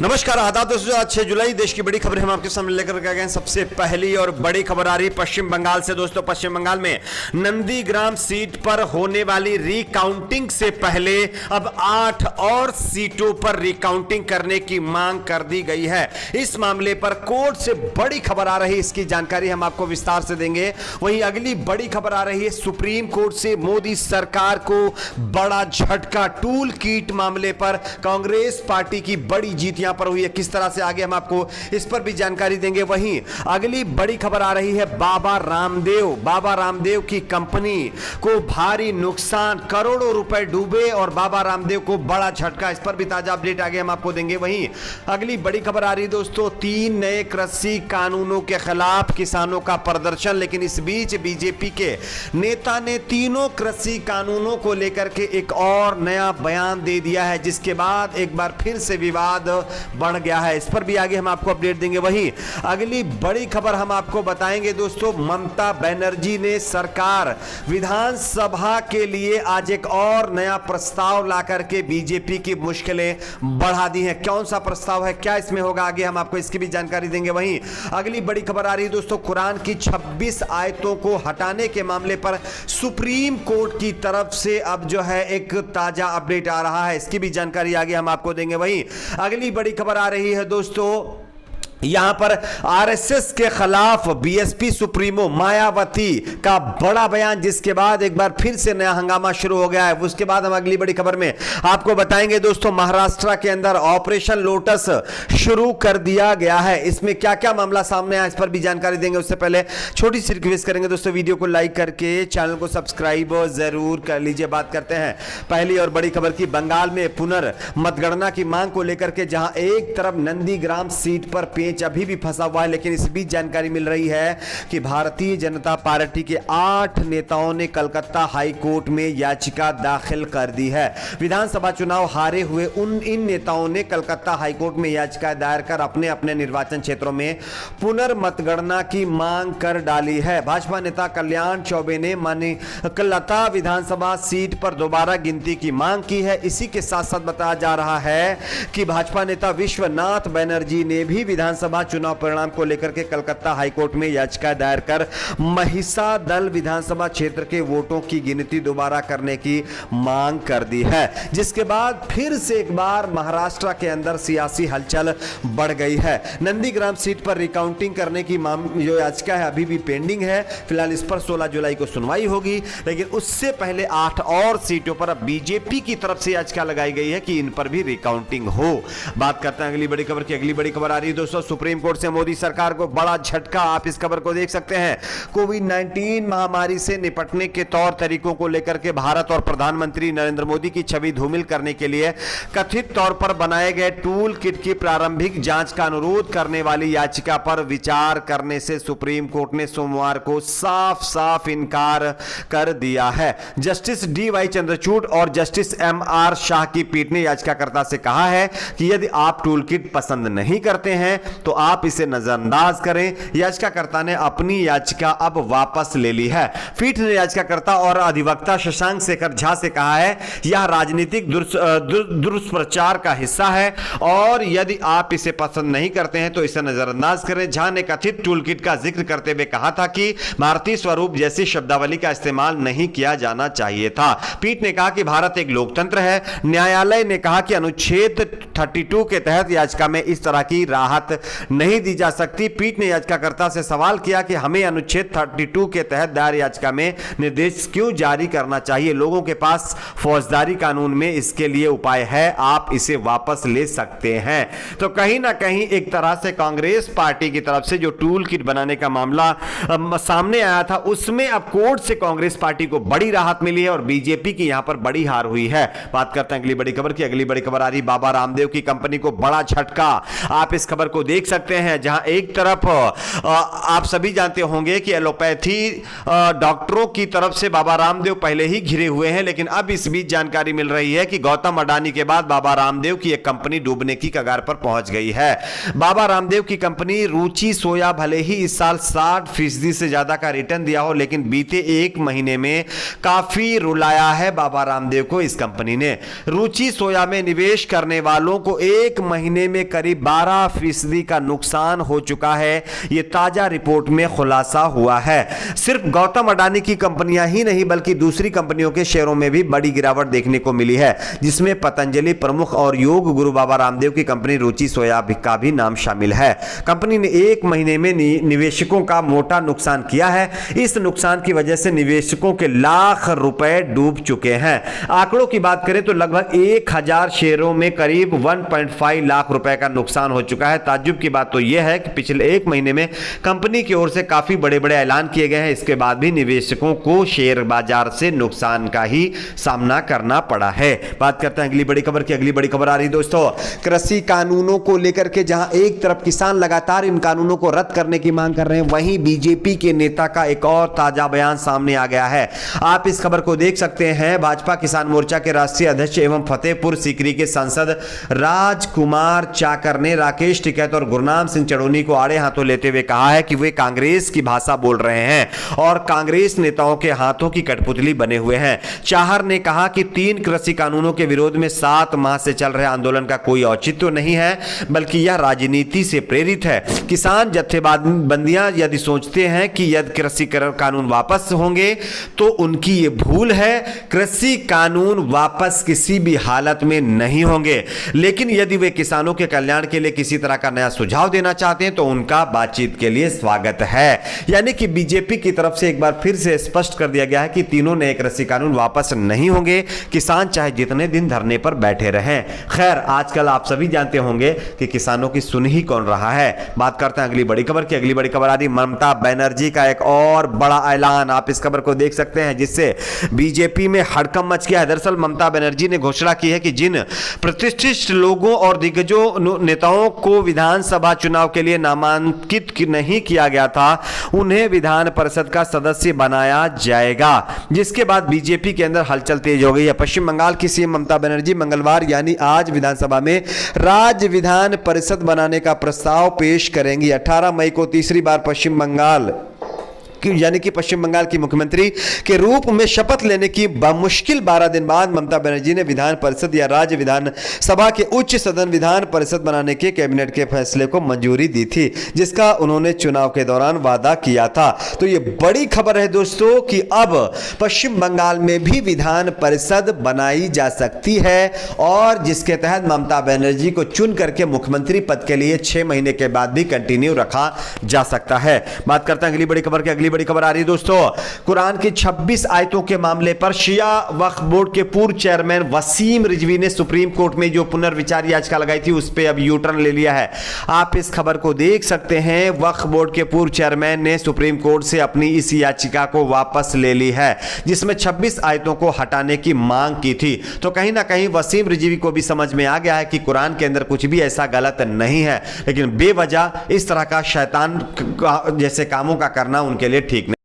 नमस्कार, आदाब दोस्तों। आज 6 जुलाई देश की बड़ी खबरें हम आपके सामने लेकर के गए हैं। सबसे पहली और बड़ी खबर आ रही पश्चिम बंगाल से। दोस्तों, पश्चिम बंगाल में नंदीग्राम सीट पर होने वाली रिकाउंटिंग से पहले अब 8 और सीटों पर रिकाउंटिंग करने की मांग कर दी गई है। इस मामले पर कोर्ट से बड़ी खबर आ रही है, इसकी जानकारी हम आपको विस्तार से देंगे। वहीं अगली बड़ी खबर आ रही है सुप्रीम कोर्ट से मोदी सरकार को बड़ा झटका। टूल किट मामले पर कांग्रेस पार्टी की बड़ी जीत पर हुई है, किस तरह से आगे हम आपको इस पर भी जानकारी देंगे। वहीं अगली बड़ी खबर आ रही है बाबा रामदेव की कंपनी को भारी नुकसान, करोड़ों रुपए डूबे और बाबा रामदेव को बड़ा झटका। इस पर भी ताजा अपडेट आगे हम आपको देंगे। वहीं अगली बड़ी खबर आ रही है दोस्तों 3 नए कृषि कानूनों के खिलाफ किसानों का प्रदर्शन। लेकिन इस बीच बीजेपी के नेता ने तीनों कृषि कानूनों को लेकर के एक और नया बयान दे दिया है, जिसके बाद एक बार फिर से विवाद बढ़ गया है। इस पर भी आगे हम आपको अपडेट देंगे। वहीं अगली बड़ी खबर हम आपको बताएंगे दोस्तों, ममता बनर्जी ने सरकार विधानसभा के लिए आज एक और नया प्रस्ताव लाकर के बीजेपी की मुश्किलें बढ़ा दी हैं। कौन सा प्रस्ताव है, क्या इसमें होगा, आगे हम आपको इसकी भी जानकारी देंगे। वहीं अगली बड़ी खबर आ रही है दोस्तों, कुरान की 26 आयतों को हटाने के मामले पर सुप्रीम कोर्ट की तरफ से अब जो है एक ताजा अपडेट आ रहा है, इसकी भी जानकारी आगे हम आपको देंगे। वहीं अगली बड़ी खबर आ रही है दोस्तों, यहां पर आरएसएस के खिलाफ बीएसपी सुप्रीमो मायावती का बड़ा बयान, जिसके बाद एक बार फिर से नया हंगामा शुरू हो गया है। उसके बाद हम अगली बड़ी खबर में आपको बताएंगे दोस्तों, महाराष्ट्र के अंदर ऑपरेशन लोटस शुरू कर दिया गया है। इसमें क्या क्या मामला सामने आया, इस पर भी जानकारी देंगे। उससे पहले छोटी सी रिक्वेस्ट करेंगे दोस्तों, वीडियो को लाइक करके चैनल को सब्सक्राइब जरूर कर लीजिए। बात करते हैं पहली और बड़ी खबर की। बंगाल में पुनर्मतगणना की मांग को लेकर के जहां एक तरफ नंदीग्राम सीट पर अभी भी फंसा हुआ है, लेकिन इस बीच जानकारी मिल रही है कि भारतीय जनता पार्टी के 8 नेताओं ने कलकत्ता हाई कोर्ट में याचिका दाखिल कर दी है। विधानसभा चुनाव हारे हुए इन नेताओं ने कलकत्ता हाई कोर्ट में याचिका दायर कर अपने अपने निर्वाचन क्षेत्रों में पुनर्मतगणना की मांग कर डाली है। भाजपा नेता कल्याण चौबे ने कलकत्ता विधानसभा सीट पर दोबारा गिनती की मांग की है। इसी के साथ साथ बताया जा रहा है कि भाजपा नेता विश्वनाथ बनर्जी ने भी विधानसभा चुनाव परिणाम को लेकर के कलकत्ता हाईकोर्ट में याचिका दायर कर महिषा दल विधानसभा क्षेत्र के वोटों की गिनती दोबारा करने की मांग कर दी है, जिसके बाद फिर से एक बार महाराष्ट्र के अंदर सियासी हलचल बढ़ गई है। नंदीग्राम सीट पर रिकाउंटिंग करने की जो याचिका है अभी भी पेंडिंग है। फिलहाल इस पर 16 जुलाई को सुनवाई होगी, लेकिन उससे पहले 8 और सीटों पर अब बीजेपी की तरफ से याचिका लगाई गई है कि इन पर भी रिकाउंटिंग हो। बात करते हैं अगली बड़ी खबर की। अगली बड़ी खबर आ रही है दोस्तों, सुप्रीम कोर्ट से मोदी सरकार को बड़ा झटका। आप इस खबर को देख सकते हैं। कोविड-19 महामारी से निपटने के तौर तरीकों को लेकर के भारत और प्रधानमंत्री नरेंद्र मोदी की छवि धूमिल करने के लिए कथित तौर पर बनाए गए टूल किट की प्रारंभिक जांच का अनुरोध करने वाली याचिका पर विचार करने से सुप्रीम कोर्ट ने सोमवार को साफ साफ इनकार कर दिया है। Justice D.Y.. चंद्रचूड़ और जस्टिस एम.आर. शाह की पीठ ने याचिकाकर्ता से कहा है कि यदि आप टूल किट पसंद नहीं करते हैं तो आप इसे नजरअंदाज करें। याचिकाकर्ता ने अपनी याचिका अब वापस ले ली है। पीठ ने याचिकाकर्ता और अधिवक्ता शशांक शेखर झा से कहा है यह राजनीतिक दुष्प्रचार का हिस्सा है और यदि आप इसे पसंद नहीं करते हैं तो इसे नजरअंदाज करें। झा ने कथित टूल किट का जिक्र करते हुए कहा था कि भारतीय स्वरूप जैसी शब्दावली का इस्तेमाल नहीं किया जाना चाहिए था। पीठ ने कहा कि भारत एक लोकतंत्र है। न्यायालय ने कहा कि अनुच्छेद 32 के तहत याचिका में इस तरह की राहत नहीं दी जा सकती। पीठ ने याचिकाकर्ता से सवाल किया कि हमें अनुच्छेद 32 के तहत दायर याचिका में निर्देश क्यों जारी करना चाहिए। लोगों के पास फौजदारी कानून में इसके लिए उपाय है, आप इसे वापस ले सकते हैं। तो कहीं ना कहीं एक तरह से कांग्रेस पार्टी की तरफ से जो टूल किट बनाने का मामला सामने आया था, उसमें अब कोर्ट से कांग्रेस पार्टी को बड़ी राहत मिली है और बीजेपी की यहां पर बड़ी हार हुई है। बात करते हैं अगली बड़ी खबर की। अगली बड़ी खबर आ रही बाबा रामदेव की कंपनी को बड़ा झटका। आप इस खबर को देख सकते हैं, जहां एक तरफ आप सभी जानते होंगे कि एलोपैथी डॉक्टरों की तरफ से बाबा रामदेव पहले ही घिरे हुए हैं, लेकिन अब इस बीच जानकारी मिल रही है कि गौतम अडानी के बाद बाबा रामदेव की एक कंपनी डूबने की कगार पर पहुंच गई है। बाबा रामदेव की कंपनी रुचि सोया भले ही इस साल 60% से ज्यादा का रिटर्न दिया हो, लेकिन बीते एक महीने में काफी रुलाया है बाबा रामदेव को इस कंपनी ने। रुचि सोया में निवेश करने वालों को एक महीने में करीब 12% का नुकसान हो चुका है, यह ताजा रिपोर्ट में खुलासा हुआ है। सिर्फ गौतम अडानी की कंपनियां ही नहीं बल्कि दूसरी कंपनियों के शेयरों में भी बड़ी गिरावट देखने को मिली है, जिसमें पतंजलि प्रमुख और योग गुरु बाबा रामदेव की कंपनी रुचि सोया का भी नाम शामिल है। कंपनी ने एक महीने में निवेशकों का मोटा नुकसान किया है। इस नुकसान की वजह से निवेशकों के लाख रुपए डूब चुके हैं। आंकड़ों की बात करें तो लगभग 1000 शेयरों में करीब 1.5 लाख रुपए का नुकसान हो चुका है। ताज्जुब की बात तो यह है कि पिछले एक महीने में कंपनी की ओर से काफी बड़े बड़े ऐलान किए गए हैं, इसके बाद भी निवेशकों को शेयर बाजार से नुकसान का ही सामना करना पड़ा है। बात करते हैं अगली बड़ी खबर की। अगली बड़ी खबर आ रही दोस्तों कृषि कानूनों को लेकर के, जहां एक तरफ किसान लगातार इन कानूनों को रद्द करने की मांग कर रहे हैं, वहीं बीजेपी के नेता का एक और ताजा बयान सामने आ गया है। आप इस खबर को देख सकते हैं। भाजपा किसान मोर्चा के राष्ट्रीय अध्यक्ष एवं फतेहपुर सीकरी के सांसद राजकुमार चाकर ने राकेश टिकैत और गुरनाम सिंह चढ़ोनी को आड़े हाथों लेते हुए कहा है कि वे कांग्रेस की भाषा बोल रहे हैं और कांग्रेस नेताओं के हाथों की कठपुतली बने हुए हैं। चाहर ने कहा कि 3 कृषि कानूनों के विरोध में 7 माह से चल रहे आंदोलन का कोई औचित्य नहीं है, बल्कि यह राजनीति से प्रेरित है। किसान जत्थेबंदियां यदि सोचते हैं कि यदि कृषि कानून वापस होंगे तो उनकी यह भूल है। कृषि कानून वापस किसी भी हालत में नहीं होंगे, लेकिन यदि वे किसानों के कल्याण के लिए किसी तरह का नया सुझाव देना चाहते हैं तो उनका बातचीत के लिए स्वागत है। यानी कि बीजेपी की तरफ से एक बार फिर से स्पष्ट कर दिया गया है कि तीनों नए कृषि कानून वापस नहीं होंगे, किसान चाहे जितने दिन धरने पर बैठे रहें। खैर, आजकल आप सभी जानते होंगे कि किसानों की सुन ही कौन रहा है। बात करते हैं अगली बड़ी खबर की। अगली बड़ी खबर आ रही ममता बनर्जी का एक और बड़ा ऐलान। आप इस खबर को देख सकते हैं, जिससे बीजेपी में हड़कंप मच गया है। दरअसल ममता बनर्जी ने घोषणा की है कि जिन प्रतिष्ठित लोगों और दिग्गजों नेताओं को विधानसभा चुनाव के लिए नामांकित नहीं किया गया था, उन्हें विधान परिषद का सदस्य बनाया जाएगा, जिसके बाद बीजेपी के अंदर हलचल तेज हो गई है। पश्चिम बंगाल की सीएम ममता बनर्जी मंगलवार यानी आज विधानसभा में राज्य विधान परिषद बनाने का प्रस्ताव पेश करेंगी। 18 मई को तीसरी बार पश्चिम बंगाल की मुख्यमंत्री के रूप में शपथ लेने की बमुश्किल 12 दिन बाद ममता बनर्जी ने विधान परिषद या राज्य विधान सभा के उच्च सदन विधान परिषद बनाने के कैबिनेट के फैसले को मंजूरी दी थी, जिसका उन्होंने चुनाव के दौरान वादा किया था। तो ये बड़ी खबर है दोस्तों कि अब पश्चिम बंगाल में भी विधान परिषद बनाई जा सकती है और जिसके तहत ममता बनर्जी को चुन करके मुख्यमंत्री पद के लिए 6 महीने के बाद भी कंटिन्यू रखा जा सकता है। बात करते हैं अगली बड़ी खबर की। अगली बड़ी खबर आ रही है दोस्तों कुरान की 26 आयतों के मामले पर शिया वक्फ बोर्ड के पूर्व चेयरमैन वसीम रिजवी ने सुप्रीम कोर्ट में जो पुनर्विचार याचिका लगाई थी उस पे अब यू टर्न ले लिया है। आप इस खबर को देख सकते हैं। वक्फ बोर्ड के पूर्व चेयरमैन ने सुप्रीम कोर्ट से अपनी इस याचिका को वापस ले ली है, जिसमें 26 आयतों को हटाने की मांग की थी। तो कहीं ना कहीं वसीम रिजवी को भी समझ में आ गया है कि कुरान के अंदर कुछ भी ऐसा गलत नहीं है, लेकिन बेवजह इस तरह का शैतान जैसे कामों का करना उनके लिए ठीक नहीं।